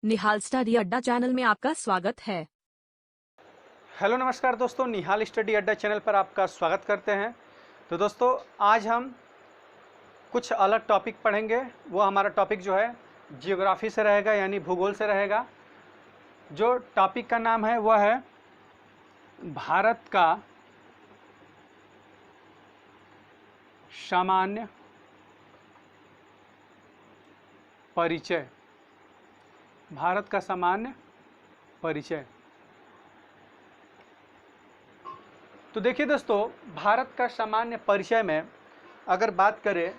निहाल study अड्डा channel में आपका स्वागत है। हेलो नमस्कार दोस्तों, निहाल स्टडी अड्डा चैनल पर आपका स्वागत करते हैं। तो दोस्तों आज हम कुछ अलग टॉपिक पढ़ेंगे। वो हमारा टॉपिक जो है जियोग्राफी से रहेगा, यानी भूगोल से रहेगा। जो टॉपिक का नाम है वह है भारत का सामान्य परिचय। भारत का सामान्य परिचय। तो देखिए दोस्तों, भारत का सामान्य परिचय में अगर बात करें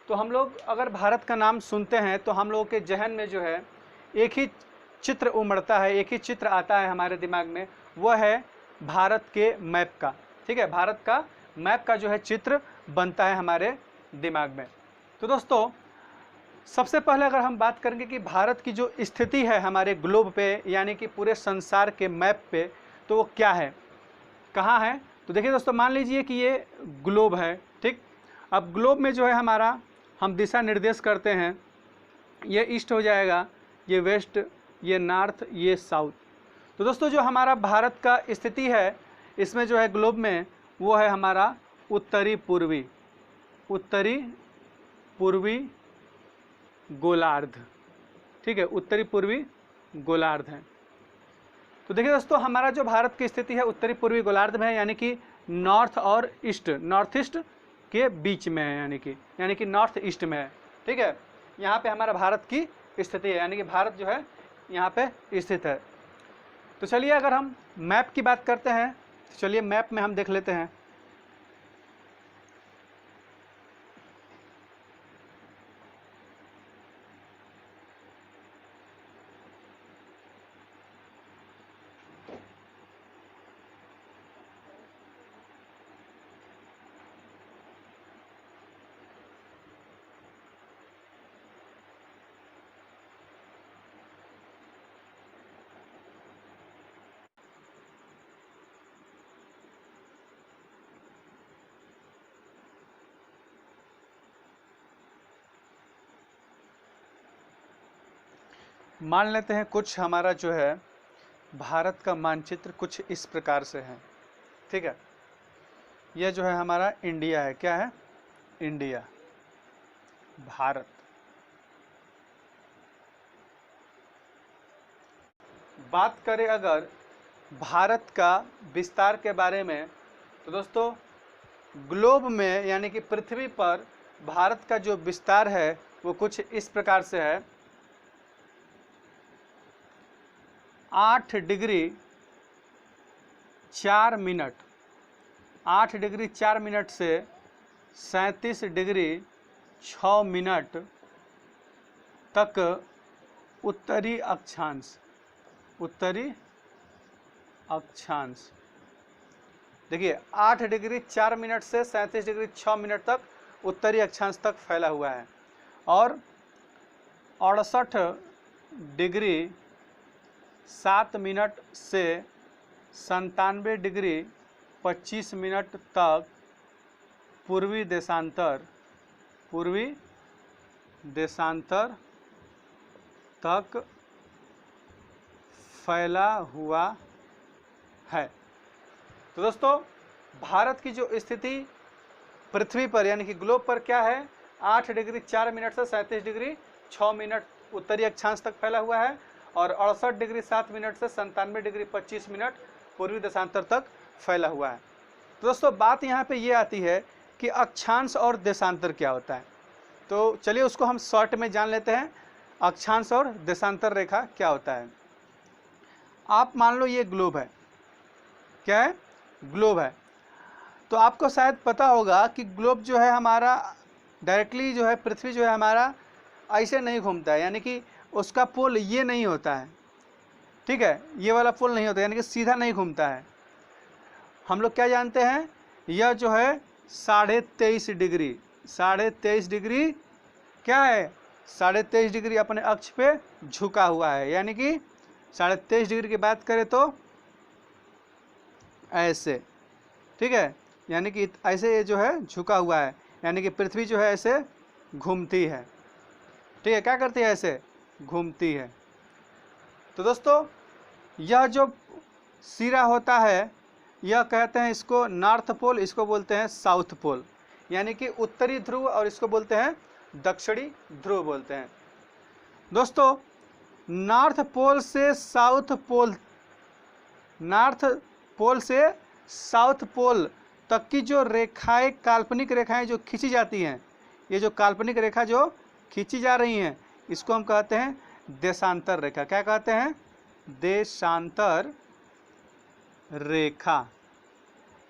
तो हम लोग अगर भारत का नाम सुनते हैं तो हम लोगों के जहन में जो है एक ही चित्र उमड़ता है, एक ही चित्र आता है हमारे दिमाग में, वह है भारत के मैप का। ठीक है, भारत का मैप का जो है चित्र बनता है हमारे दिमाग में। तो दोस्तों सबसे पहले अगर हम बात करेंगे कि भारत की जो स्थिति है हमारे ग्लोब पे, यानी कि पूरे संसार के मैप पे, तो वो क्या है, कहाँ है। तो देखिए दोस्तों, मान लीजिए कि ये ग्लोब है। ठीक, अब ग्लोब में जो है हमारा हम दिशा निर्देश करते हैं, ये ईस्ट हो जाएगा, ये वेस्ट, ये नॉर्थ, ये साउथ। तो दोस्तों जो हमारा भारत का स्थिति है इसमें जो है ग्लोब में, वो है हमारा उत्तरी पूर्वी गोलार्ध। ठीक है, उत्तरी पूर्वी गोलार्ध है। तो देखिए दोस्तों, हमारा जो भारत की स्थिति है उत्तरी पूर्वी गोलार्ध में है, यानी कि नॉर्थ और ईस्ट, नॉर्थ ईस्ट के बीच में है, यानी कि नॉर्थ ईस्ट में है। ठीक है, यहाँ पे हमारा भारत की स्थिति है, यानी कि भारत जो है यहाँ पे स्थित है। तो चलिए अगर हम मैप की बात करते हैं तो चलिए मैप में हम देख लेते हैं। मान लेते हैं कुछ हमारा जो है भारत का मानचित्र कुछ इस प्रकार से है। ठीक है, यह जो है हमारा इंडिया है। क्या है? इंडिया, भारत। बात करें अगर भारत का विस्तार के बारे में, तो दोस्तों ग्लोब में यानी कि पृथ्वी पर भारत का जो विस्तार है वो कुछ इस प्रकार से है। 8 डिग्री 4 मिनट, 8 डिग्री 4 मिनट से 37 डिग्री 6 मिनट तक उत्तरी अक्षांश, देखिए 8 डिग्री 4 मिनट से 37 डिग्री 6 मिनट तक उत्तरी अक्षांश तक फैला हुआ है, और 68 डिग्री 7 मिनट से 97 डिग्री 25 मिनट तक पूर्वी देशांतर तक फैला हुआ है। तो दोस्तों भारत की जो स्थिति पृथ्वी पर यानी कि ग्लोब पर क्या है, 8 डिग्री 4 मिनट से 37 डिग्री 6 मिनट उत्तरी अक्षांश तक फैला हुआ है, और 68 डिग्री 7 मिनट से 97 डिग्री 25 मिनट पूर्वी देशांतर तक फैला हुआ है। तो दोस्तों बात यहाँ पे ये आती है कि अक्षांश और देशांतर क्या होता है। तो चलिए उसको हम शॉर्ट में जान लेते हैं। अक्षांश और देशांतर रेखा क्या होता है। आप मान लो ये ग्लोब है। क्या है? ग्लोब है। तो आपको शायद पता होगा कि ग्लोब जो है हमारा डायरेक्टली जो है, पृथ्वी जो है हमारा ऐसे नहीं घूमता है, यानी कि उसका पोल ये नहीं होता है। ठीक है, ये वाला पोल नहीं होता, यानी कि सीधा नहीं घूमता है। हम लोग क्या जानते हैं, यह जो है 23.5 डिग्री, 23.5 डिग्री क्या है, 23.5 डिग्री अपने अक्ष पे झुका हुआ है। यानी कि 23.5 डिग्री की बात करें तो ऐसे। ठीक है, यानी कि ऐसे ये जो है झुका हुआ है, यानी कि पृथ्वी जो है ऐसे घूमती है। ठीक है, क्या करती है, ऐसे घूमती है। तो दोस्तों यह जो सिरा होता है यह कहते हैं इसको नॉर्थ पोल, इसको बोलते हैं साउथ पोल, यानी कि उत्तरी ध्रुव, और इसको बोलते हैं दक्षिणी ध्रुव बोलते हैं। दोस्तों नॉर्थ पोल से साउथ पोल, नॉर्थ पोल से साउथ पोल तक की जो रेखाएं, काल्पनिक रेखाएं जो खींची जाती हैं, ये जो काल्पनिक रेखा जो खींची जा रही हैं, इसको हम कहते हैं देशांतर रेखा। क्या कहते हैं? देशांतर रेखा।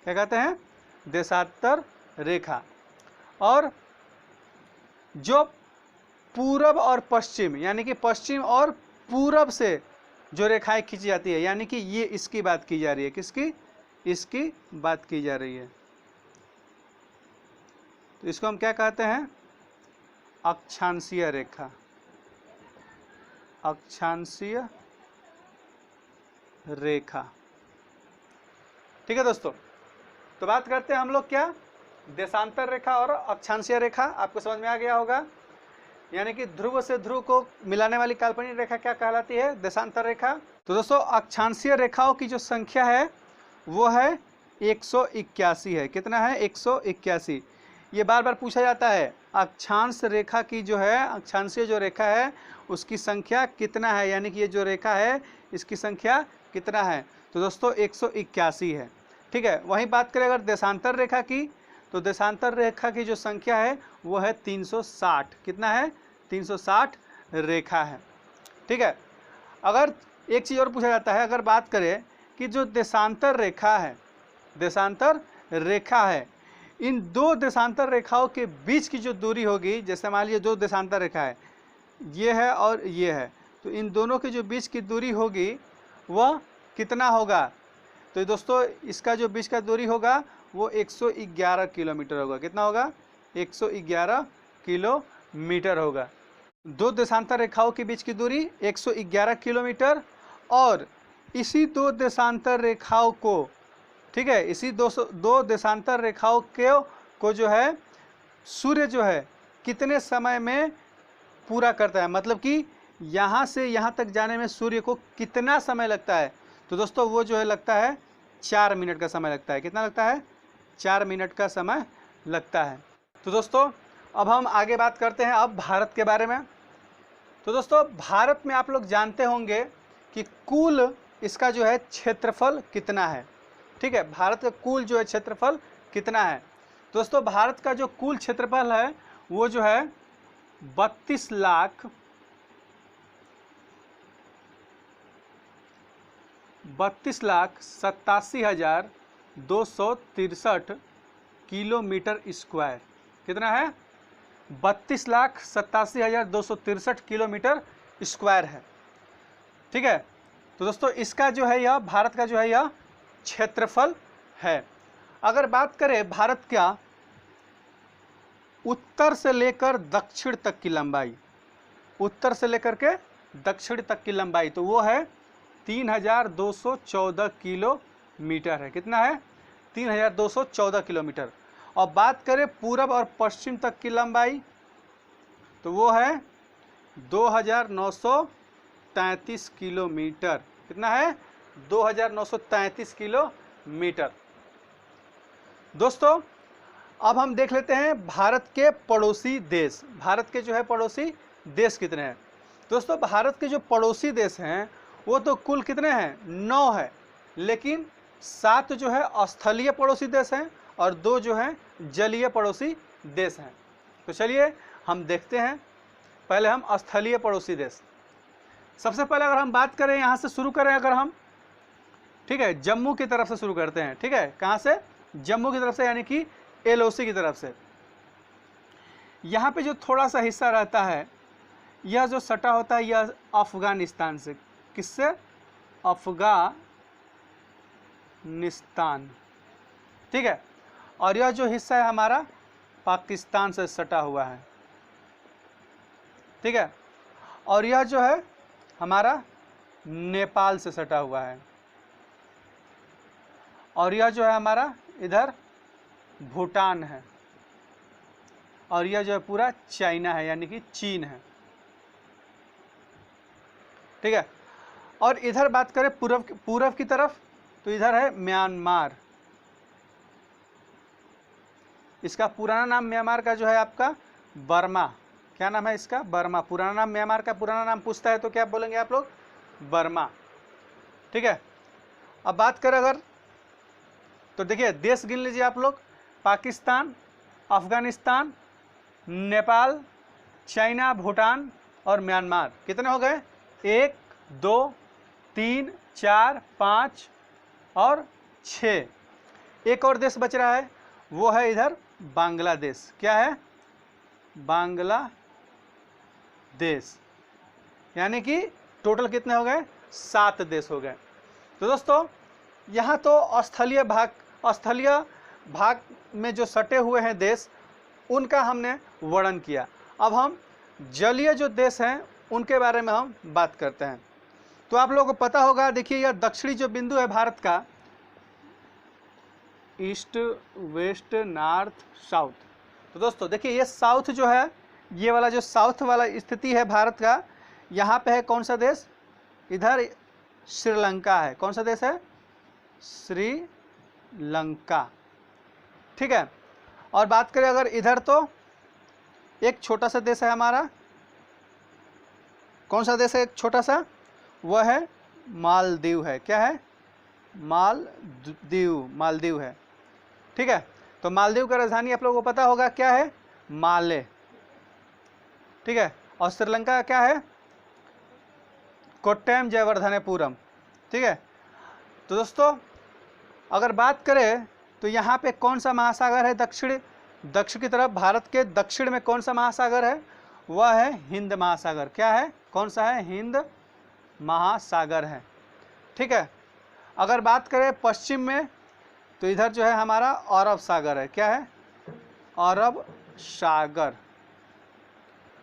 क्या कहते हैं? देशांतर रेखा। और जो पूरब और पश्चिम, यानी कि पश्चिम और पूरब से जो रेखाएं खींची जाती है, यानी कि ये इसकी बात की जा रही है। किसकी? इसकी बात की जा रही है। तो इसको हम क्या कहते हैं? अक्षांशीय रेखा। अक्षांशीय रेखा। ठीक है दोस्तों, तो बात करते हैं हम लोग क्या, देशांतर रेखा और अक्षांशीय रेखा। आपको समझ में आ गया होगा, यानी कि ध्रुव से ध्रुव को मिलाने वाली काल्पनिक रेखा क्या कहलाती है? देशांतर रेखा। तो दोस्तों अक्षांशीय रेखाओं की जो संख्या है वो है 181 है। कितना है? 181। ये बार बार पूछा जाता है, अक्षांश रेखा की जो है, अक्षांशीय जो रेखा है उसकी संख्या कितना है, यानी कि ये जो रेखा है इसकी संख्या कितना है? तो दोस्तों 181 है। ठीक है, वहीं बात करें अगर देशांतर रेखा की, तो देशांतर रेखा की जो संख्या है वो है 360। कितना है? 360 रेखा है। ठीक है, अगर एक चीज़ और पूछा जाता है, अगर बात करें कि जो देशांतर रेखा है, देशांतर रेखा है, इन दो देशांतर रेखाओं के बीच की जो दूरी होगी, जैसे मान लीजिए दो देशांतर रेखा है, ये है और ये है, तो इन दोनों के जो बीच की दूरी होगी वह कितना होगा? तो दोस्तों इसका जो बीच का दूरी होगा वो 111 किलोमीटर होगा। कितना होगा? 111 किलोमीटर होगा। दो देशांतर रेखाओं के बीच की दूरी 111 किलोमीटर, और इसी दो देशांतर रेखाओं को, ठीक है, इसी दो देशांतर रेखाओं को जो है सूर्य जो है कितने समय में पूरा करता है, मतलब कि यहाँ से यहाँ तक जाने में सूर्य को कितना समय लगता है? तो दोस्तों वो जो है लगता है 4 मिनट का समय लगता है। कितना लगता है? 4 मिनट का समय लगता है। तो दोस्तों अब हम आगे बात करते हैं अब भारत के बारे में। तो दोस्तों भारत में आप लोग जानते होंगे कि कुल इसका जो है क्षेत्रफल कितना है। ठीक है, भारत का कुल जो है क्षेत्रफल कितना है? दोस्तों भारत का जो कुल क्षेत्रफल है वो जो है 32,87,263 किलोमीटर स्क्वायर। कितना है? 32,87,263 किलोमीटर स्क्वायर है। ठीक है, तो दोस्तों इसका जो है यह भारत का जो है यह क्षेत्रफल है। अगर बात करें भारत का उत्तर से लेकर दक्षिण तक की लंबाई, उत्तर से लेकर के दक्षिण तक की लंबाई, तो वो है 3,214 किलोमीटर है। कितना है? 3,214 किलोमीटर। और बात करें पूरब और पश्चिम तक की लंबाई, तो वो है 2,933 किलोमीटर। कितना है? 2,933 किलोमीटर। दोस्तों अब हम देख लेते हैं भारत के पड़ोसी देश। भारत के जो है पड़ोसी देश कितने हैं? दोस्तों भारत के जो पड़ोसी देश हैं वो तो कुल कितने हैं? 9 है, लेकिन 7 जो है स्थलीय पड़ोसी देश हैं और 2 जो हैं जलीय पड़ोसी देश हैं। तो चलिए हम देखते हैं। पहले हम स्थलीय पड़ोसी देश, सबसे पहले अगर हम बात करें, यहाँ से शुरू करें अगर हम, ठीक है, जम्मू की तरफ से शुरू करते हैं। ठीक है, कहाँ से? जम्मू की तरफ से, यानी कि LOC की तरफ से। यहाँ पे जो थोड़ा सा हिस्सा रहता है, यह जो सटा होता है यह अफगानिस्तान से। किससे? अफगानिस्तान। ठीक है, और यह जो हिस्सा है हमारा पाकिस्तान से सटा हुआ है। ठीक है, और यह जो है हमारा नेपाल से सटा हुआ है, और यह जो है हमारा इधर भूटान है, और यह जो है पूरा चाइना है, यानी कि चीन है। ठीक है, और इधर बात करें पूर्व की तरफ, तो इधर है म्यांमार। इसका पुराना नाम म्यांमार का जो है आपका बर्मा। क्या नाम है इसका? बर्मा। पुराना नाम म्यांमार का पुराना नाम पूछता है तो क्या बोलेंगे आप लोग? बर्मा। ठीक है। अब बात करें अगर, तो देखिए देश गिन लीजिए आप लोग। पाकिस्तान, अफगानिस्तान, नेपाल, चाइना, भूटान और म्यांमार। कितने हो गए? 1 2 3 4 5 और 6। एक और देश बच रहा है, वो है इधर बांग्लादेश। क्या है? बांग्लादेश। यानी कि टोटल कितने हो गए? 7 देश हो गए। तो दोस्तों यहाँ तो स्थलीय भाग में जो सटे हुए हैं देश, उनका हमने वर्णन किया। अब हम जलीय जो देश हैं उनके बारे में हम बात करते हैं। तो आप लोगों को पता होगा, देखिए यह दक्षिणी जो बिंदु है भारत का, ईस्ट वेस्ट नॉर्थ साउथ। तो दोस्तों देखिए ये साउथ जो है, ये वाला जो साउथ वाला स्थिति है भारत का, यहाँ पे है कौन सा देश? इधर श्रीलंका है। कौन सा देश है? श्रीलंका। ठीक है। और बात करें अगर इधर, तो एक छोटा सा देश है हमारा। कौन सा देश है एक छोटा सा? वह है मालदीव है। क्या है? मालदीव है। ठीक है। तो मालदीव का राजधानी आप लोगों को पता होगा क्या है? माले। ठीक है। और श्रीलंका का क्या है? कोट्टयम जयवर्धनेपुरम। ठीक है। तो दोस्तों अगर बात करें तो यहाँ पे कौन सा महासागर है? दक्षिण की तरफ भारत के दक्षिण में कौन सा महासागर है? वह है हिंद महासागर। क्या है? कौन सा है? हिंद महासागर है। ठीक है। अगर बात करें पश्चिम में, तो इधर जो है हमारा अरब सागर है। क्या है? अरब सागर।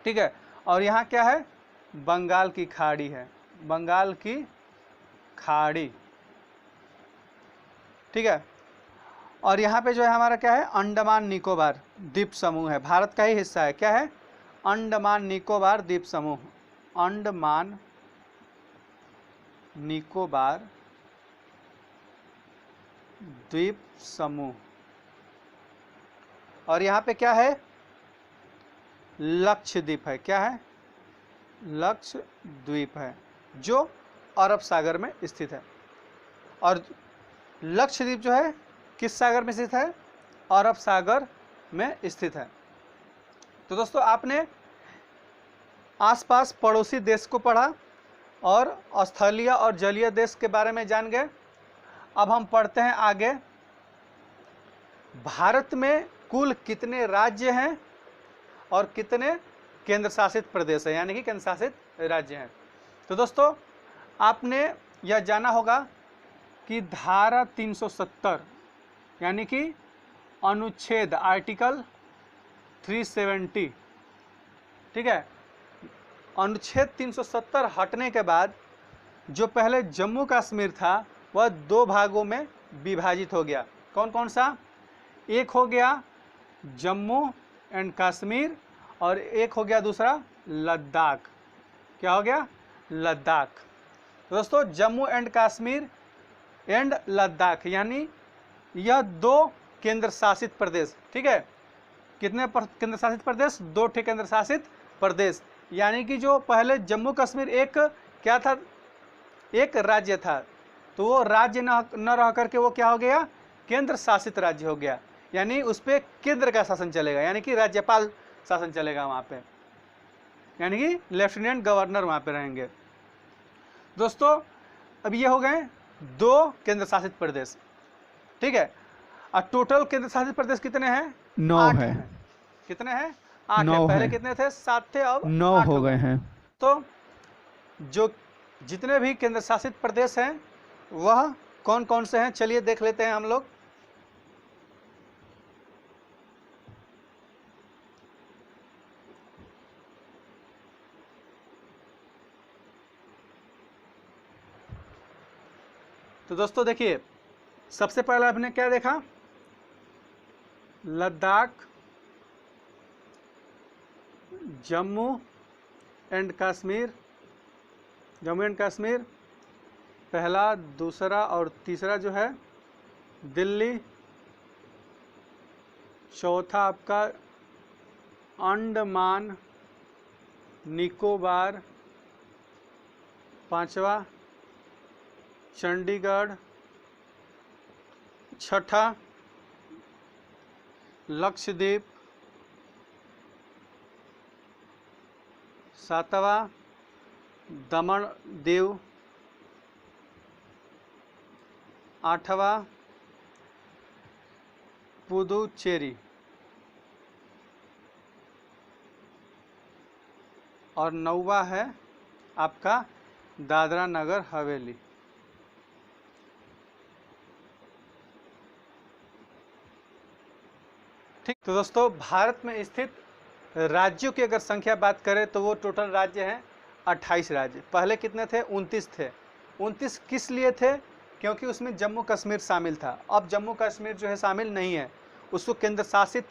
ठीक है। और यहाँ क्या है? बंगाल की खाड़ी है। बंगाल की खाड़ी। ठीक है। और यहाँ पे जो है हमारा क्या है? अंडमान निकोबार द्वीप समूह है, भारत का ही हिस्सा है। क्या है? अंडमान निकोबार द्वीप समूह। अंडमान निकोबार द्वीप समूह। और यहाँ पे क्या है? लक्षद्वीप है। क्या है? लक्षद्वीप है, जो अरब सागर में स्थित है। और लक्षद्वीप जो है किस सागर में स्थित है? अरब सागर में स्थित है। तो दोस्तों आपने आसपास पड़ोसी देश को पढ़ा और स्थलीय और जलीय देश के बारे में जान गए। अब हम पढ़ते हैं आगे, भारत में कुल कितने राज्य हैं और कितने केंद्र शासित प्रदेश हैं, यानी कि केंद्र शासित राज्य हैं। तो दोस्तों आपने यह जाना होगा कि धारा 370 यानी कि अनुच्छेद आर्टिकल 370, ठीक है, अनुच्छेद 370 हटने के बाद जो पहले जम्मू कश्मीर था वह 2 भागों में विभाजित हो गया। कौन कौन सा? एक हो गया जम्मू एंड कश्मीर और एक हो गया दूसरा लद्दाख। क्या हो गया? लद्दाख। तो दोस्तों जम्मू एंड कश्मीर एंड लद्दाख यानी यह 2 केंद्र शासित प्रदेश। ठीक है। कितने केंद्र शासित प्रदेश? 2 केंद्र शासित प्रदेश। यानी कि जो पहले जम्मू कश्मीर एक क्या था? एक राज्य था, तो वो राज्य न रह करके वो क्या हो गया? केंद्र शासित राज्य हो गया। यानी उस पर केंद्र का शासन चलेगा, यानी कि राज्यपाल शासन चलेगा वहाँ पे, यानी कि लेफ्टिनेंट गवर्नर वहाँ पे रहेंगे। दोस्तों अब ये हो गए 2 केंद्र शासित प्रदेश। ठीक है। और टोटल केंद्र शासित प्रदेश कितने हैं? 9 है। कितने हैं? 8 9 है। पहले है। कितने थे? 7 थे, अब 9 8 हो गए हैं। तो जो जितने भी केंद्र शासित प्रदेश हैं वह कौन कौन से हैं, चलिए देख लेते हैं हम लोग। तो दोस्तों देखिए सबसे पहले आपने क्या देखा? लद्दाख, जम्मू एंड कश्मीर पहला, दूसरा और तीसरा जो है दिल्ली, चौथा आपका अंडमान निकोबार, पांचवा चंडीगढ़, छठा लक्षद्वीप, सातवां दमन दीव, आठवां पुदुचेरी और नौवां है आपका दादरा नगर हवेली। ठीक, तो दोस्तों भारत में स्थित राज्यों की अगर संख्या बात करें तो वो टोटल राज्य हैं 28 राज्य। पहले कितने थे? 29 थे। 29 किस लिए थे? क्योंकि उसमें जम्मू कश्मीर शामिल था। अब जम्मू कश्मीर जो है शामिल नहीं है, उसको केंद्र शासित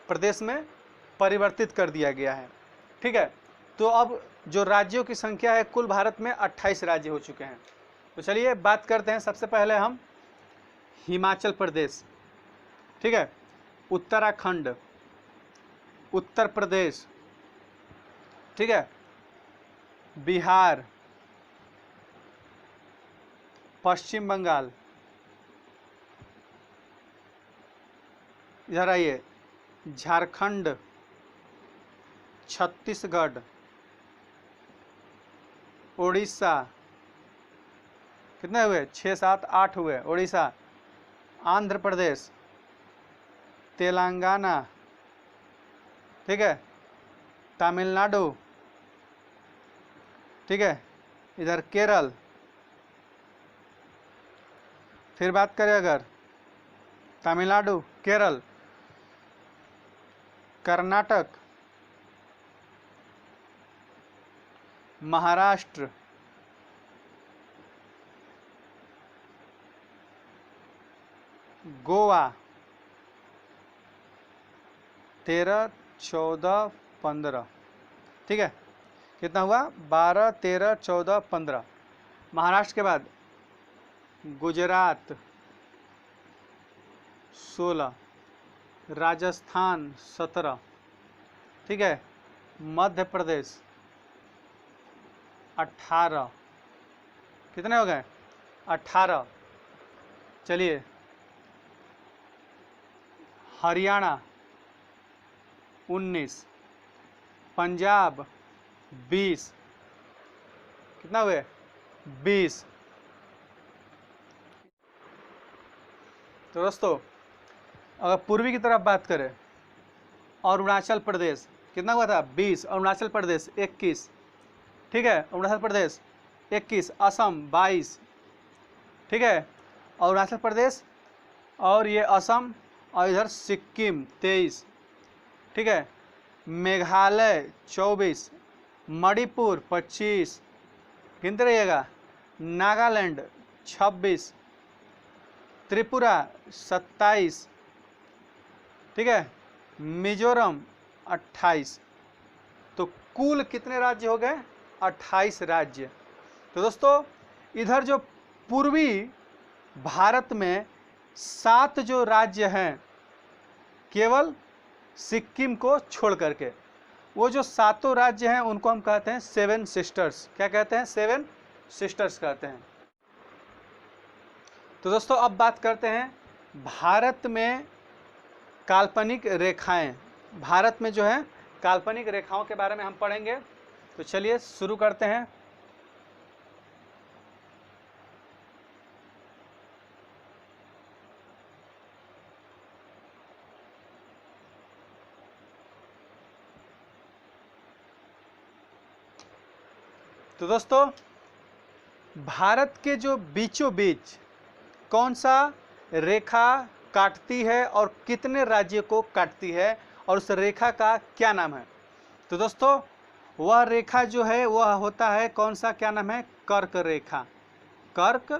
प्रदेश में परिवर्तित कर दिया गया है। ठीक है, तो अब जो राज्यों की संख्या है कुल भारत में 28 राज्य हो चुके हैं। तो चलिए बात करते हैं। सबसे पहले हम हिमाचल प्रदेश, ठीक है, उत्तराखंड, उत्तर प्रदेश, ठीक है, बिहार, पश्चिम बंगाल, इधर आइए झारखंड, छत्तीसगढ़, उड़ीसा, कितने हुए? 6, 7, 8 हुए। उड़ीसा, आंध्र प्रदेश, तेलंगाना, ठीक है, तमिलनाडु, ठीक है, इधर केरल। फिर बात करें अगर तमिलनाडु, केरल, कर्नाटक, महाराष्ट्र, गोवा, 13, 14, 15, ठीक है, कितना हुआ? 12, 13, 14, 15। महाराष्ट्र के बाद गुजरात 16, राजस्थान 17, ठीक है, मध्य प्रदेश 18, कितने हो गए? 18। चलिए हरियाणा 19, पंजाब 20, कितना हुए? 20। तो दोस्तों अगर पूर्वी की तरफ बात करें, अरुणाचल प्रदेश कितना हुआ था? 20। अरुणाचल प्रदेश 21, ठीक है, अरुणाचल प्रदेश 21, असम 22, ठीक है, अरुणाचल प्रदेश और ये असम और इधर सिक्किम 23, ठीक है, मेघालय 24, मणिपुर 25, गिनते रहिएगा, नागालैंड 26, त्रिपुरा 27, ठीक है, मिजोरम 28। तो कुल कितने राज्य हो गए? 28 राज्य। तो दोस्तों इधर जो पूर्वी भारत में 7 जो राज्य हैं, केवल सिक्किम को छोड़ करके, वो जो 7 राज्य हैं उनको हम कहते हैं 7 सिस्टर्स। क्या कहते हैं? 7 सिस्टर्स कहते हैं। तो दोस्तों अब बात करते हैं भारत में काल्पनिक रेखाएं। भारत में जो है काल्पनिक रेखाओं के बारे में हम पढ़ेंगे। तो चलिए शुरू करते हैं। तो दोस्तों भारत के जो बीचों बीच कौन सा रेखा काटती है और कितने राज्य को काटती है और उस रेखा का क्या नाम है? तो दोस्तों वह रेखा जो है वह होता है कौन सा, क्या नाम है? कर्क रेखा। कर्क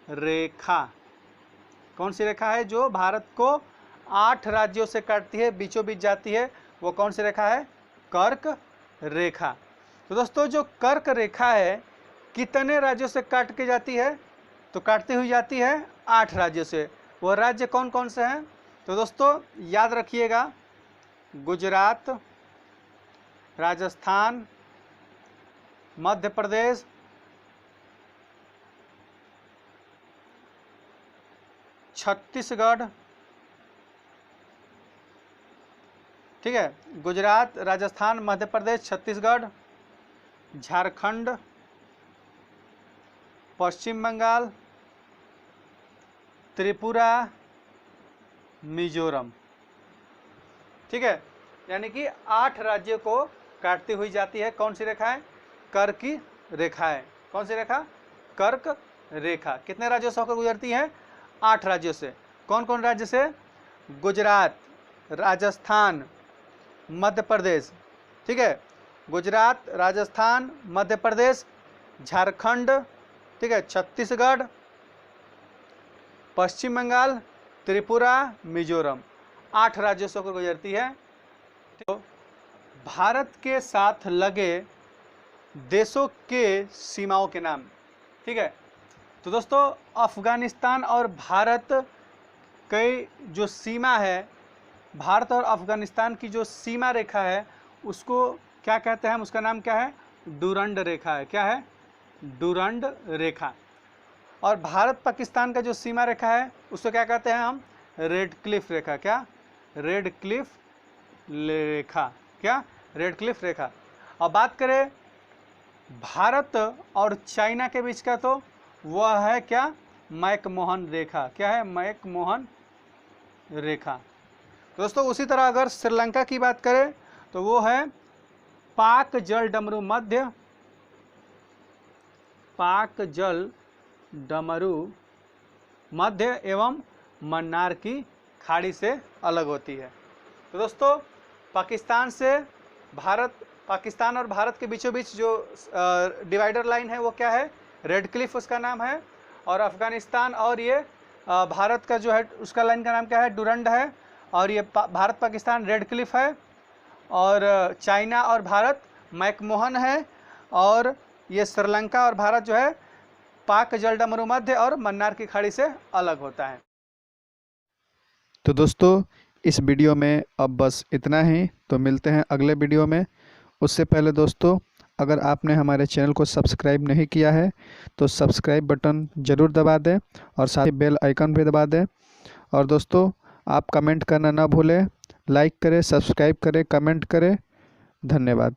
रेखा कौन सी रेखा है जो भारत को 8 राज्यों से काटती है, बीचों बीच जाती है? वो कौन सी रेखा है? कर्क रेखा। तो दोस्तों जो कर्क रेखा है कितने राज्यों से काट के जाती है? तो काटती हुई जाती है 8 राज्यों से। वह राज्य कौन कौन से हैं? तो दोस्तों याद रखिएगा, गुजरात, राजस्थान, मध्य प्रदेश, छत्तीसगढ़, ठीक है, गुजरात, राजस्थान, मध्य प्रदेश, छत्तीसगढ़, झारखंड, पश्चिम बंगाल, त्रिपुरा, मिजोरम, ठीक है। यानी कि 8 राज्यों को काटती हुई जाती है कौन सी रेखाएं? कर्क की रेखाएं। कौन सी रेखा? कर्क रेखा। कितने राज्यों से होकर गुजरती है? 8 राज्यों से। कौन कौन राज्य से? गुजरात, राजस्थान, मध्य प्रदेश, ठीक है, गुजरात, राजस्थान, मध्य प्रदेश, झारखंड, ठीक है, छत्तीसगढ़, पश्चिम बंगाल, त्रिपुरा, मिजोरम, 8 राज्यों से होकर गुजरती है। तो भारत के साथ लगे देशों के सीमाओं के नाम, ठीक है। तो दोस्तों अफगानिस्तान और भारत की जो सीमा है, भारत और अफगानिस्तान की जो सीमा रेखा है उसको क्या कहते हैं? उसका नाम क्या है? डुरंड रेखा है। क्या है? डुरंड रेखा। और भारत पाकिस्तान का जो सीमा रेखा है उसको क्या कहते हैं हम? रेड क्लिफ रेखा। क्या? रेड क्लिफ रेखा। क्या? रेड क्लिफ रेखा। अब बात करें भारत और चाइना के बीच का, तो वह है क्या? मैकमोहन रेखा। क्या है? मैकमोहन रेखा। दोस्तों उसी तरह अगर श्रीलंका की बात करें तो वो है पाक जल डमरू मध्य, पाक जल डमरू मध्य एवं मन्नार की खाड़ी से अलग होती है। तो दोस्तों पाकिस्तान से भारत, पाकिस्तान और भारत के बीचों बीच जो डिवाइडर लाइन है वो क्या है? रेड क्लिफ उसका नाम है। और अफगानिस्तान और ये भारत का जो है उसका लाइन का नाम क्या है? डुरंड है। और ये भारत पाकिस्तान रेड क्लिफ है। और चाइना और भारत मैकमोहन है। और ये श्रीलंका और भारत जो है पाक जलडमरू मध्य और मन्नार की खाड़ी से अलग होता है। तो दोस्तों इस वीडियो में अब बस इतना ही। तो मिलते हैं अगले वीडियो में। उससे पहले दोस्तों अगर आपने हमारे चैनल को सब्सक्राइब नहीं किया है तो सब्सक्राइब बटन ज़रूर दबा दें और साथ ही बेल आइकन भी दबा दें। और दोस्तों आप कमेंट करना ना भूलें, लाइक करें, सब्सक्राइब करें, कमेंट करें। धन्यवाद।